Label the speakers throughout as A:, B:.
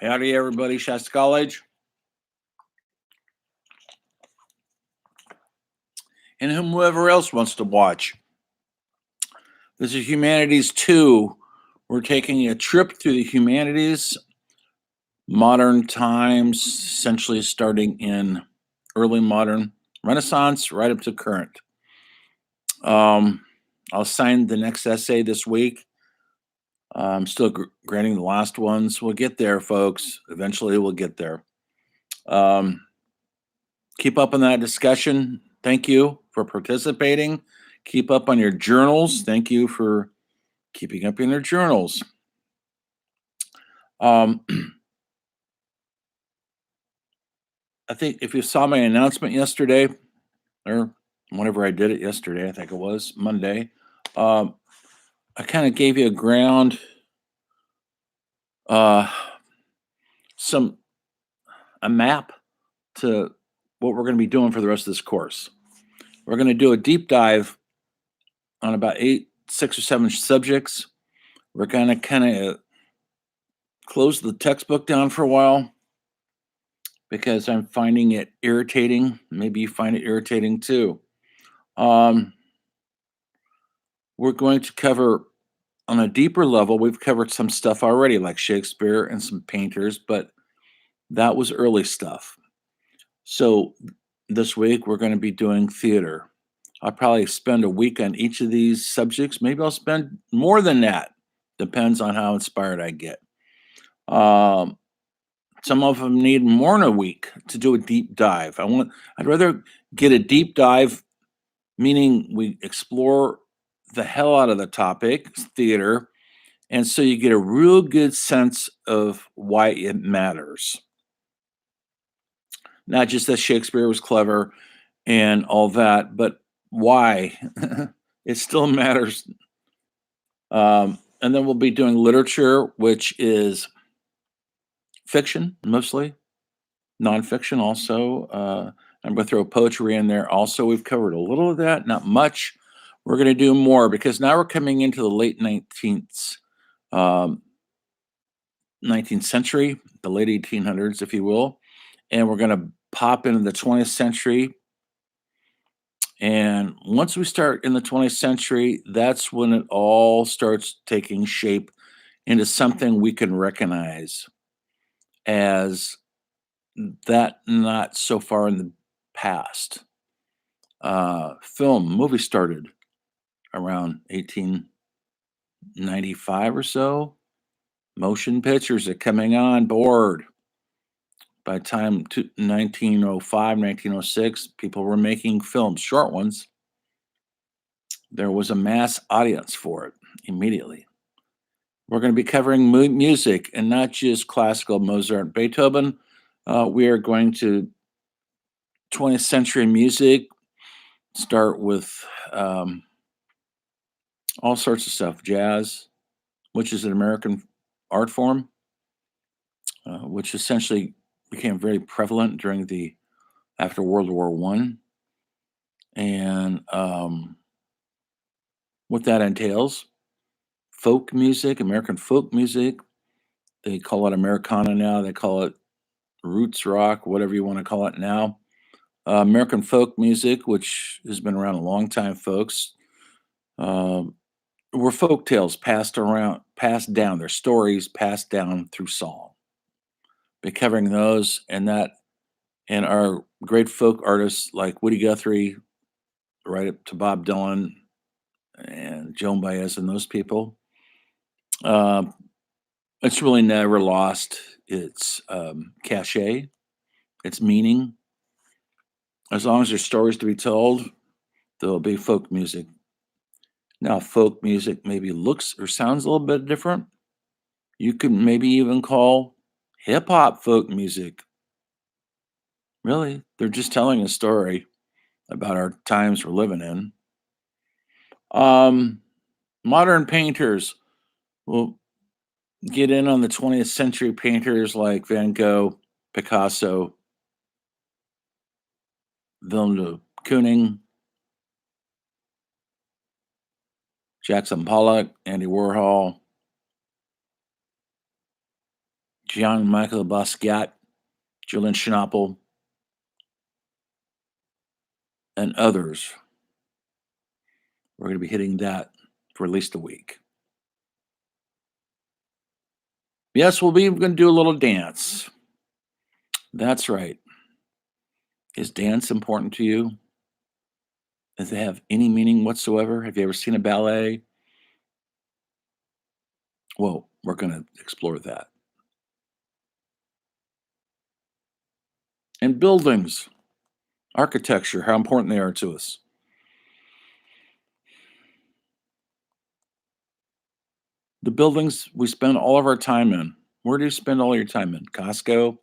A: Howdy, everybody. Shasta College. And whomever else wants to watch. This is Humanities 2. We're taking a trip through the humanities, modern times, essentially starting in early modern Renaissance right up to current. I'll assign the next essay this week. I'm still grading the last ones. We'll get there, folks. Eventually, we'll get there. Keep up on that discussion. Thank you for participating. Keep up on your journals. Thank you for keeping up in your journals. I think if you saw my announcement yesterday, or whenever I did it yesterday, I think it was Monday, I kind of gave you a map to what we're going to be doing for the rest of this course. We're going to do a deep dive on about 6 or 7 subjects. We're going to kind of close the textbook down for a while because I'm finding it irritating. Maybe you find it irritating too. We're going to cover on a deeper level. We've covered some stuff already, like Shakespeare and some painters, but that was early stuff. So this week we're going to be doing theater. I'll probably spend a week on each of these subjects. Maybe I'll spend more than that. Depends on how inspired I get. Some of them need more than a week to do a deep dive. I'd rather get a deep dive, meaning we explore the hell out of the topic, theater, and so you get a real good sense of why it matters. Not just that Shakespeare was clever and all that, but why it still matters. And then we'll be doing literature, which is fiction mostly, nonfiction also. I'm going to throw poetry in there also. We've covered a little of that, not much. We're going to do more because now we're coming into the late 19th century, the late 1800s, if you will. And we're going to pop into the 20th century. And once we start in the 20th century, that's when it all starts taking shape into something we can recognize as that not so far in the past. Movie started around 1895 or so. Motion pictures are coming on board. By the time 1905, 1906, people were making films, short ones. There was a mass audience for it immediately. We're going to be covering music and not just classical Mozart, Beethoven. We are going to 20th century music, start with all sorts of stuff. Jazz, which is an American art form, which essentially became very prevalent after World War I. And what that entails, folk music, American folk music. They call it Americana now. They call it roots rock, whatever you want to call it now. American folk music, which has been around a long time, folks, were folk tales passed down. Their stories passed down through song. Be covering those and our great folk artists like Woody Guthrie, right up to Bob Dylan and Joan Baez and those people. It's really never lost its cachet, its meaning. As long as there's stories to be told, there'll be folk music. Now, folk music maybe looks or sounds a little bit different. You could maybe even call hip hop folk music. Really, they're just telling a story about our times we're living in. Modern painters will get in on the 20th century painters like Van Gogh, Picasso, Villeneuve Kooning, Jackson Pollock, Andy Warhol, Jean-Michel Basquiat, Julian Schnabel, and others. We're going to be hitting that for at least a week. Yes, we'll be going to do a little dance. That's right. Is dance important to you? Does it have any meaning whatsoever? Have you ever seen a ballet? Well, we're going to explore that. And buildings, architecture, how important they are to us. The buildings we spend all of our time in. Where do you spend all your time in? Costco,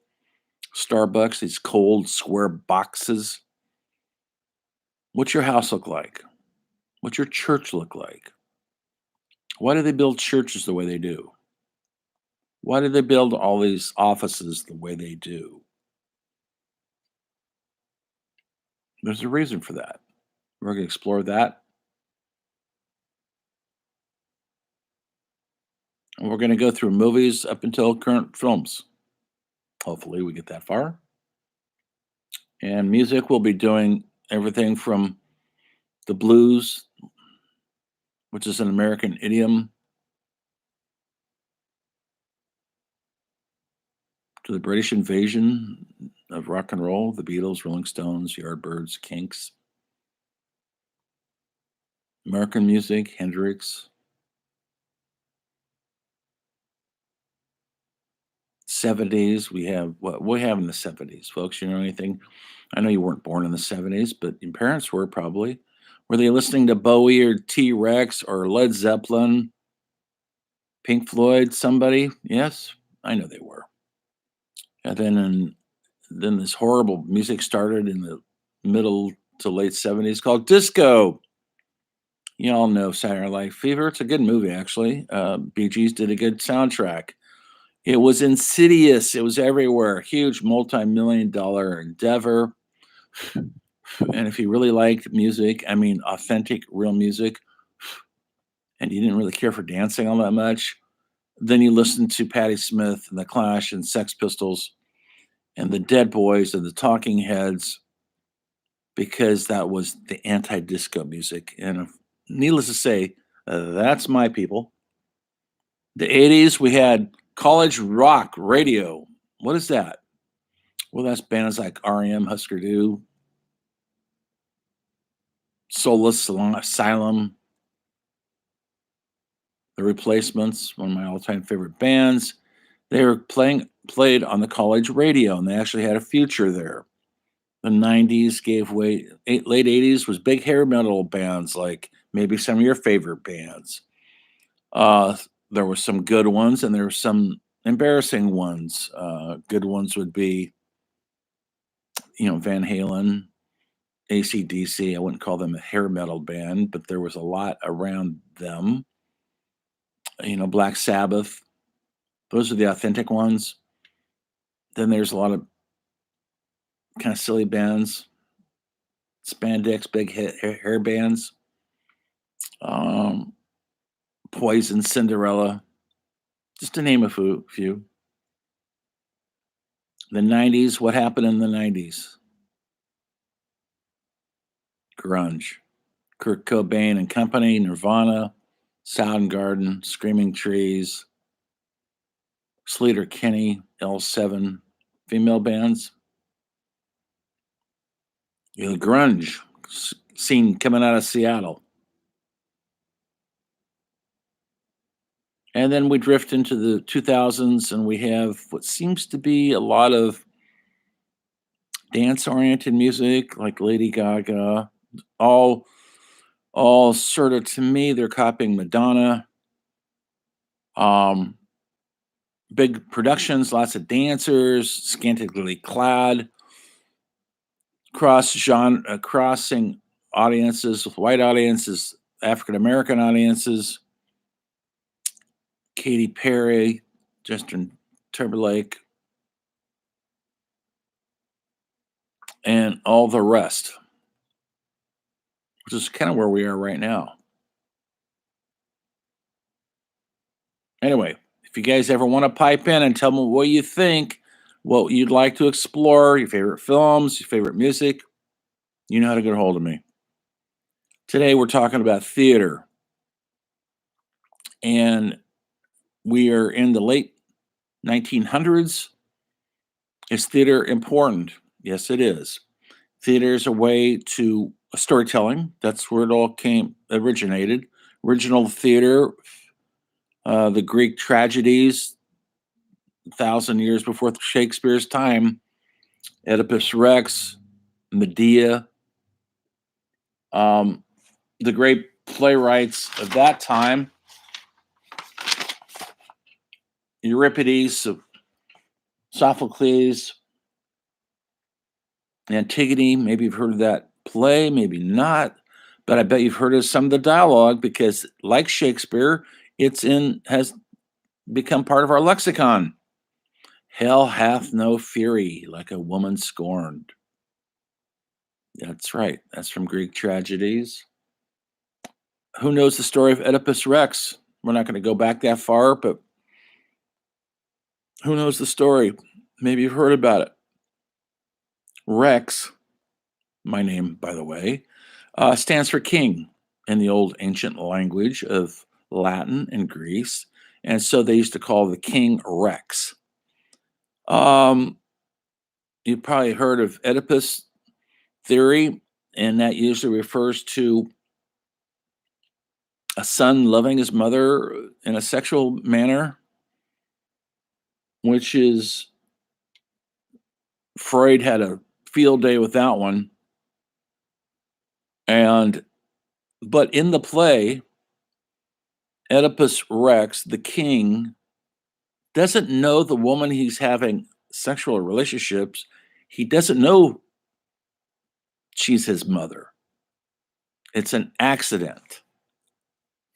A: Starbucks, these cold square boxes. What's your house look like? What's your church look like? Why do they build churches the way they do? Why do they build all these offices the way they do? There's a reason for that. We're going to explore that. And we're going to go through movies up until current films. Hopefully, we get that far. And music, we'll be doing everything from the blues, which is an American idiom, to the British invasion of rock and roll, the Beatles, Rolling Stones, Yardbirds, Kinks, American music, Hendrix, 70s. We have what we have in the 70s, folks. You know anything? I know you weren't born in the 70s, but your parents were probably. Were they listening to Bowie or T Rex or Led Zeppelin, Pink Floyd, somebody? Yes, I know they were. And then this horrible music started in the middle to late 70s called disco. You all know Saturday Night Fever. It's a good movie, actually. Bee Gees did a good soundtrack. It was insidious. It was everywhere. Huge multi-million-dollar endeavor. And if you really liked music, I mean, authentic, real music, and you didn't really care for dancing all that much, then you listened to Patti Smith and The Clash and Sex Pistols and the Dead Boys and the Talking Heads because that was the anti-disco music. And needless to say, that's my people. The 80s, we had college rock radio. What is that? Well, that's bands like REM, Husker Du, Soulless Asylum, The Replacements, one of my all-time favorite bands. They were played on the college radio, and they actually had a future there. The 90s gave way. Late 80s was big hair metal bands, like maybe some of your favorite bands. Uh, there were some good ones, and there were some embarrassing ones. Good ones would be, Van Halen, AC/DC. I wouldn't call them a hair metal band, but there was a lot around them. Black Sabbath. Those are the authentic ones. Then there's a lot of kind of silly bands, spandex, big hair bands, um, Poison, Cinderella, just to name a few. The 90s, what happened in the 90s? Grunge. Kurt Cobain and Company, Nirvana, Soundgarden, Screaming Trees, Sleater Kinney, L7, female bands. The grunge scene coming out of Seattle. And then we drift into the 2000s and we have what seems to be a lot of dance-oriented music like Lady Gaga, all sort of, to me, they're copying Madonna. Um, Big productions, lots of dancers, scantily clad, crossing audiences with white audiences, African American audiences. Katy Perry, Justin Timberlake, and all the rest, which is kind of where we are right now. Anyway, If you guys ever want to pipe in and tell me what you think, what you'd like to explore, your favorite films, your favorite music, you know how to get a hold of me. Today we're talking about theater, and we are in the late 1900s. Is theater important? Yes, it is. Theater is a way to storytelling. That's where it all originated. Original theater, the Greek tragedies, 1,000 years before Shakespeare's time, Oedipus Rex, Medea, um, the great playwrights of that time, Euripides, Sophocles, Antigone. Maybe you've heard of that play, maybe not, but I bet you've heard of some of the dialogue because, like Shakespeare, has become part of our lexicon. Hell hath no fury like a woman scorned. That's right. That's from Greek tragedies. Who knows the story of Oedipus Rex? We're not going to go back that far, but who knows the story? Maybe you've heard about it. Rex, my name, by the way, stands for king in the old ancient language of Latin and Greece. And so they used to call the king Rex. Um, you've probably heard of Oedipus theory, and that usually refers to a son loving his mother in a sexual manner, which is Freud had a field day with that one. But in the play, Oedipus Rex, the king, doesn't know the woman he's having sexual relationships. He doesn't know she's his mother. It's an accident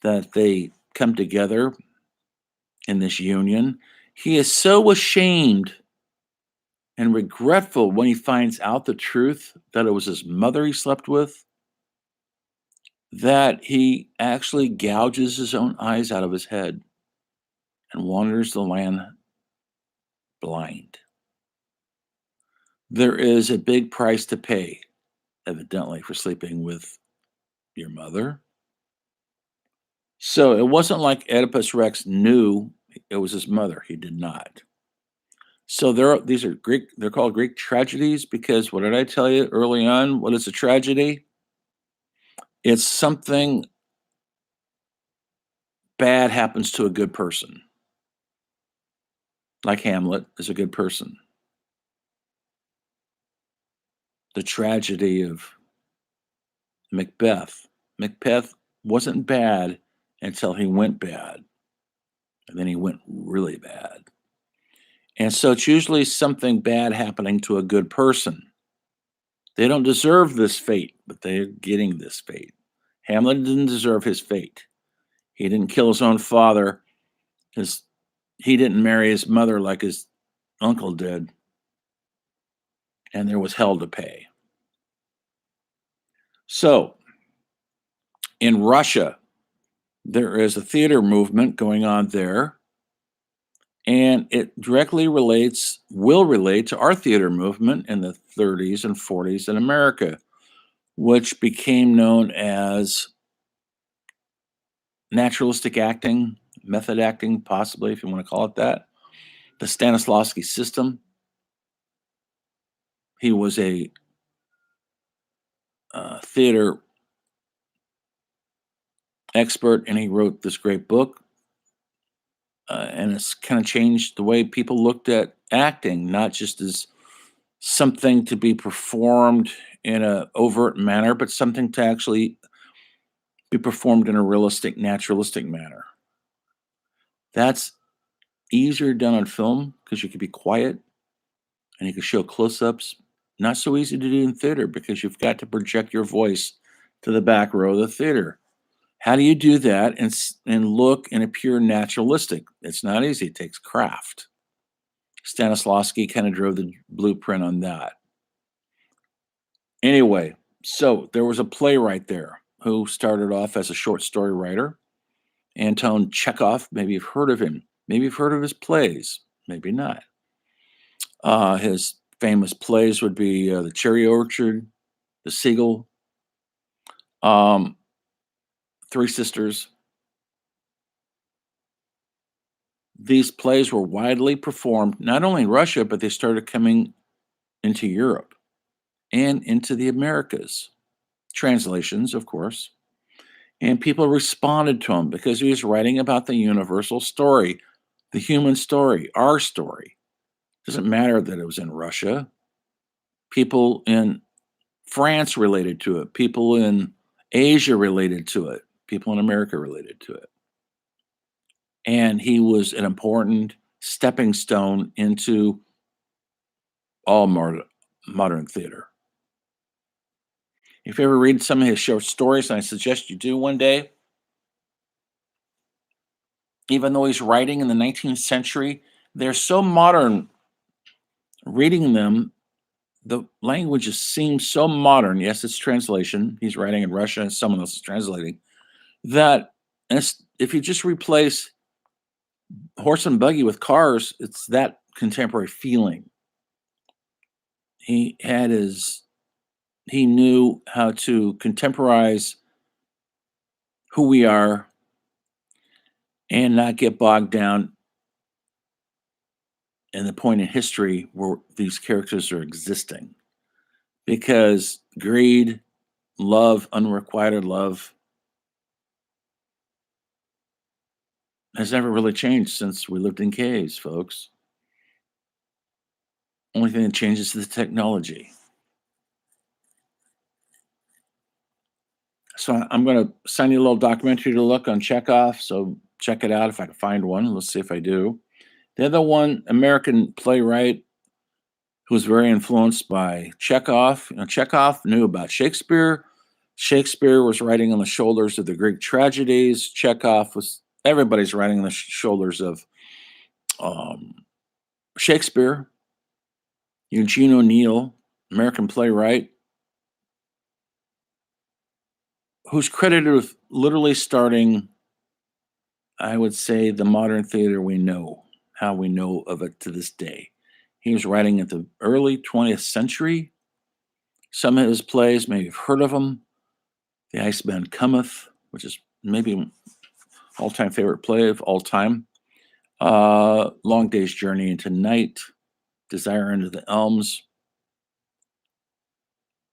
A: that they come together in this union. He is so ashamed and regretful when he finds out the truth that it was his mother he slept with, that he actually gouges his own eyes out of his head and wanders the land blind. There is a big price to pay, evidently, for sleeping with your mother. So it wasn't like Oedipus Rex knew it was his mother. He did not. So these are Greek, they're called Greek tragedies because what did I tell you early on? What is a tragedy? It's something bad happens to a good person. Like Hamlet is a good person. The tragedy of Macbeth. Macbeth wasn't bad until he went bad. And then he went really bad. And so it's usually something bad happening to a good person. They don't deserve this fate, but they're getting this fate. Hamlet didn't deserve his fate. He didn't kill his own father. He didn't marry his mother like his uncle did. And there was hell to pay. So in Russia, there is a theater movement going on there. And it directly will relate to our theater movement in the 30s and 40s in America, which became known as naturalistic acting, method acting, possibly, if you want to call it that. The Stanislavski system. He was a theater expert, and he wrote this great book. And it's kind of changed the way people looked at acting, not just as something to be performed in an overt manner, but something to actually be performed in a realistic, naturalistic manner. That's easier done on film because you can be quiet and you can show close-ups. Not so easy to do in theater because you've got to project your voice to the back row of the theater. How do you do that and look and appear naturalistic? It's not easy. It takes craft. Stanislavski kind of drove the blueprint on that. Anyway, so there was a playwright there who started off as a short story writer, Anton Chekhov. Maybe you've heard of him. Maybe you've heard of his plays, maybe not. His famous plays would be The Cherry Orchard, The Seagull, um, Three Sisters. These plays were widely performed not only in Russia, but they started coming into Europe and into the Americas. Translations, of course. And people responded to him because he was writing about the universal story, the human story, our story. Doesn't matter that it was in Russia. People in France related to it. People in Asia related to it. People in America related to it. And he was an important stepping stone into all modern theater. If you ever read some of his short stories, and I suggest you do one day, even though he's writing in the 19th century, they're so modern. Reading them, the language just seems so modern. Yes, it's translation. He's writing in Russian and someone else is translating. That if you just replace horse and buggy with cars, it's that contemporary feeling. He had his he knew how to contemporize who we are and not get bogged down in the point in history where these characters are existing. Because greed, love, unrequited love has never really changed since we lived in caves, folks. Only thing that changes is the technology. So I'm going to send you a little documentary to look on Chekhov. So check it out if I can find one. Let's see if I do. The other one, American playwright who was very influenced by Chekhov. You know, Chekhov knew about Shakespeare. Shakespeare was writing on the shoulders of the Greek tragedies. Chekhov was everybody's writing on the shoulders of um, Shakespeare. Eugene ONeill, American playwright, who's credited with literally starting, I would say, the modern theater we know, how we know of it to this day. He was writing at the early 20th century. Some of his plays, maybe you've heard of them. The Iceman Cometh, which is maybe all-time favorite play of all time. Long Day's Journey into Night, Desire Under the Elms.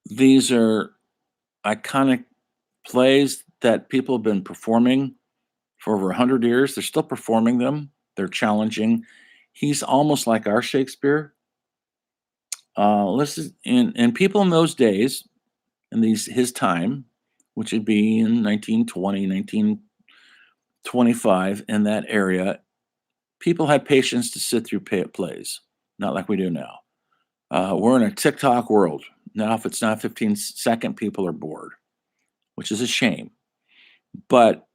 A: These are iconic plays that people have been performing for over 100 years. They're still performing them. They're challenging. He's almost like our Shakespeare. And people in those days, in his time, which would be in 1920, 1925, in that area, people had patience to sit through plays, not like we do now. We're in a TikTok world. Now, if it's not 15-second, people are bored, which is a shame. But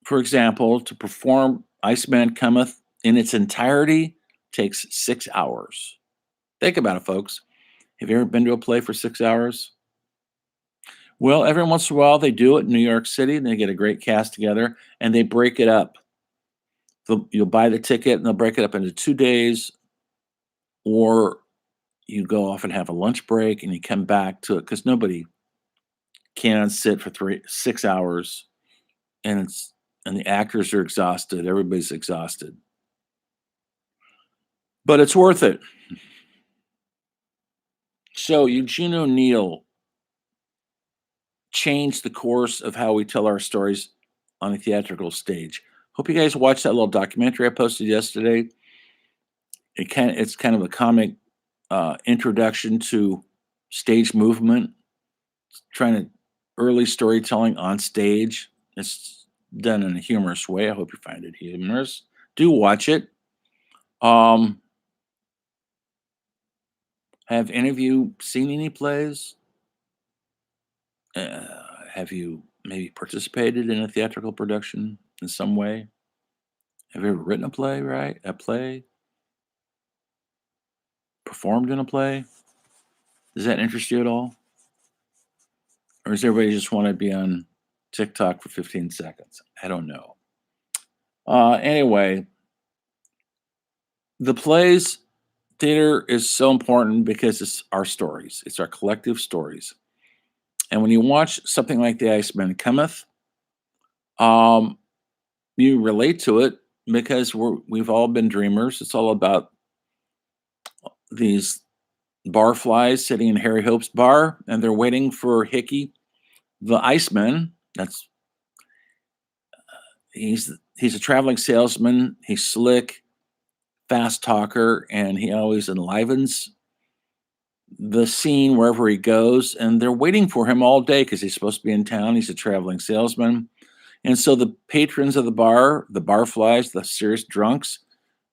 A: for example, to perform Iceman Cometh in its entirety takes 6 hours. Think about it, folks. Have you ever been to a play for 6 hours? Well, every once in a while they do it in New York City and they get a great cast together and they break it up. You'll buy the ticket and they'll break it up into 2 days, or you go off and have a lunch break and you come back to it because nobody can sit for 6 hours, and the actors are exhausted. Everybody's exhausted. But it's worth it. So Eugene ONeill changed the course of how we tell our stories on a theatrical stage. Hope you guys watched that little documentary I posted yesterday. It's kind of a comic introduction to stage movement, trying to early storytelling on stage. It's done in a humorous way. I hope you find it humorous. Do watch it. Have any of you seen any plays? Have you maybe participated in a theatrical production in some way? Have you ever written a play, right? A play? Performed in a play? Does that interest you at all? Or does everybody just want to be on TikTok for 15 seconds? I don't know. Anyway, The plays theater is so important because it's our stories. It's our collective stories. And when you watch something like The Iceman Cometh, um, you relate to it because we've all been dreamers. It's all about these barflies sitting in Harry Hope's bar, and they're waiting for Hickey, the Iceman. That's he's a traveling salesman. He's slick, fast talker, and he always enlivens the scene wherever he goes. And they're waiting for him all day because he's supposed to be in town. He's a traveling salesman. And so the patrons of the barflies, the serious drunks,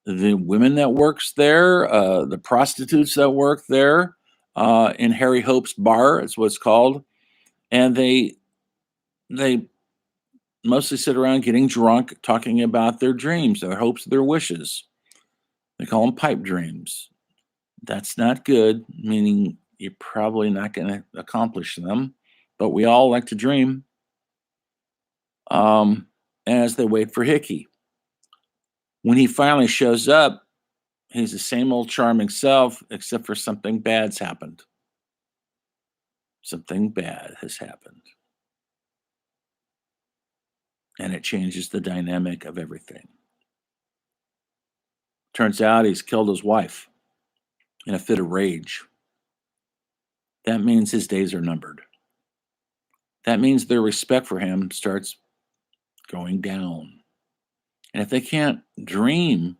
A: the women that works there, the prostitutes that work there, in Harry Hope's bar, is what it's called, and they mostly sit around getting drunk, talking about their dreams, their hopes, their wishes. They call them pipe dreams. That's not good, meaning you're probably not going to accomplish them. But we all like to dream. Um, as they wait for Hickey. When he finally shows up, he's the same old charming self, except for something bad's happened. Something bad has happened. And it changes the dynamic of everything. Turns out he's killed his wife in a fit of rage. That means his days are numbered. That means their respect for him starts going down. And if they can't dream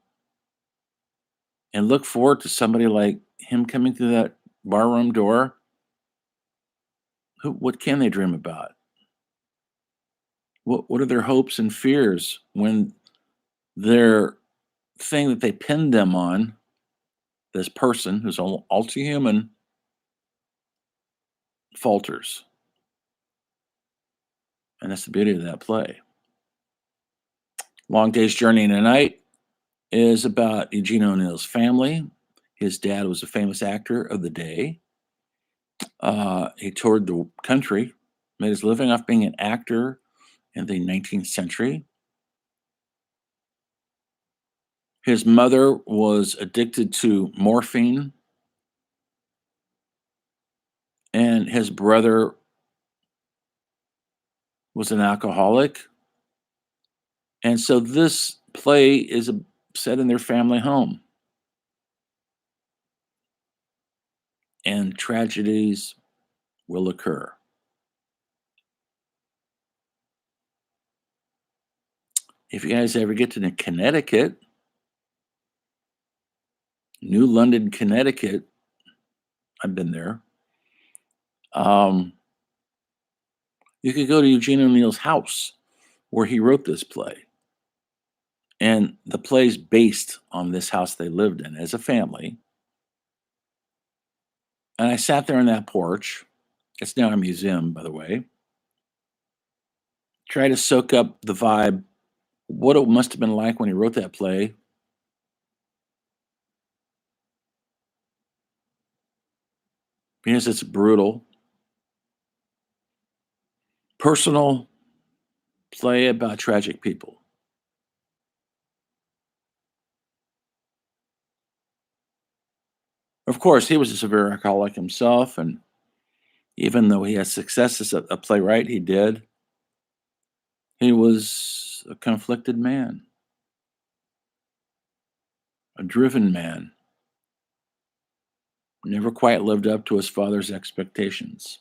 A: and look forward to somebody like him coming through that barroom door, what can they dream about? What are their hopes and fears when their thing that they pinned them on, this person who's all too human, falters? And that's the beauty of that play. Long Day's Journey in the Night is about Eugene ONeill's family. His dad was a famous actor of the day. He toured the country, made his living off being an actor in the 19th century. His mother was addicted to morphine, and his brother was an alcoholic. And so this play is set in their family home. And tragedies will occur. If you guys ever get to Connecticut, New London, Connecticut, I've been there. You could go to Eugene ONeill's house where he wrote this play. And the play's based on this house they lived in as a family. And I sat there on that porch. It's now a museum, by the way. Try to soak up the vibe, what it must have been like when he wrote that play. Because it's brutal, personal play about tragic people. Of course, he was a severe alcoholic himself, and even though he had success as a playwright, he was a conflicted man, a driven man, never quite lived up to his father's expectations.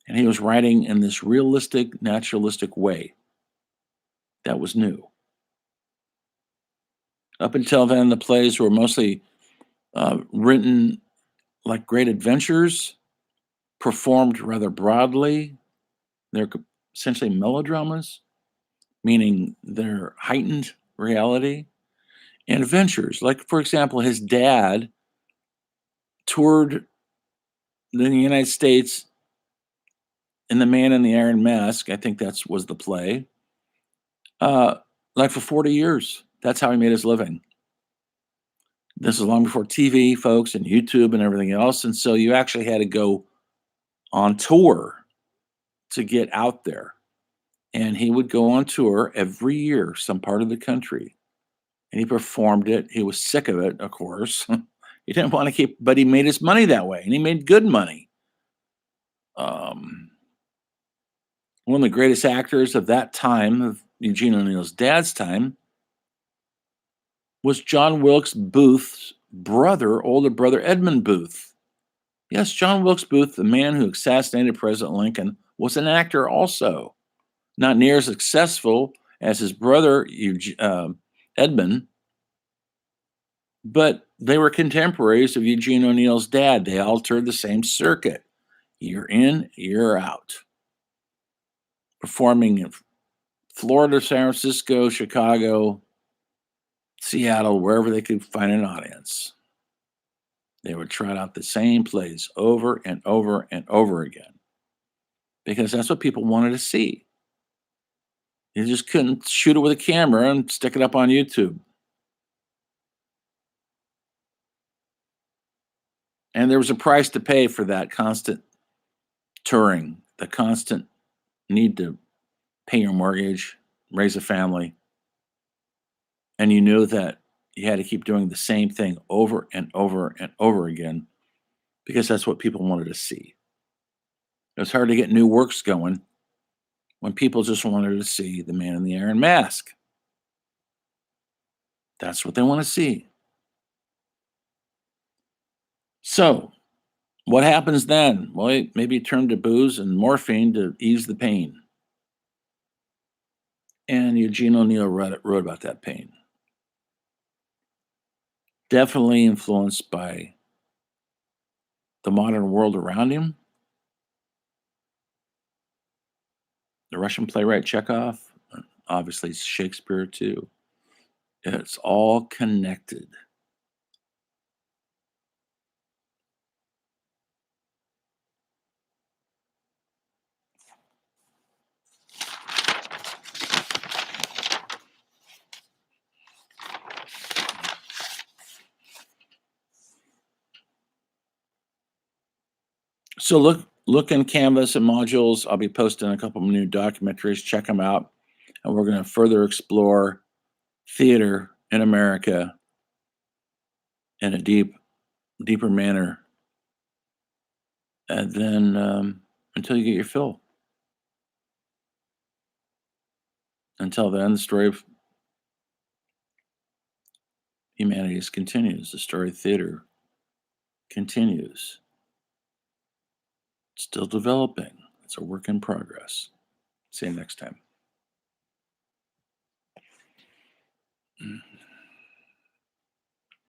A: And he was writing in this realistic, naturalistic way that was new. Up until then, the plays were mostly written like great adventures, performed rather broadly. They're essentially melodramas, meaning they're heightened reality, and adventures. Like, for example, his dad toured the United States in The Man in the Iron Mask. I think that was the play. Uh, like for 40 years. That's how he made his living. This is long before TV, folks, and YouTube and everything else. And so you actually had to go on tour to get out there. And he would go on tour every year, some part of the country, and he performed it. He was sick of it, of course. He didn't want to keep, but he made his money that way, and he made good money. Um, One of the greatest actors of that time, of Eugene O'Neill's dad's time, was John Wilkes Booth's brother, older brother Edmund Booth. Yes, John Wilkes Booth, the man who assassinated President Lincoln, was an actor also. Not near as successful as his brother Edmund, but they were contemporaries of Eugene O'Neill's dad. They all toured the same circuit, year in, year out, performing in Florida, San Francisco, Chicago, Seattle, wherever they could find an audience. They would trot out the same plays over and over and over again because that's what people wanted to see. You just couldn't shoot it with a camera and stick it up on YouTube. And there was a price to pay for that constant touring, the constant need to pay your mortgage, raise a family. And you knew that you had to keep doing the same thing over and over and over again because that's what people wanted to see. It was hard to get new works going when people just wanted to see the man in the iron mask. That's what they want to see. So, what happens then? Well, maybe turn to booze and morphine to ease the pain. And Eugene O'Neill wrote about that pain. Definitely influenced by the modern world around him. The Russian playwright Chekhov, obviously Shakespeare too. It's all connected. So look in Canvas and modules. I'll be posting a couple of new documentaries. Check them out, and we're going to further explore theater in America in a deeper manner, and then until you get your fill. Until then, the story of humanity continues. The story of theater continues. It's still developing. It's a work in progress. See you next time.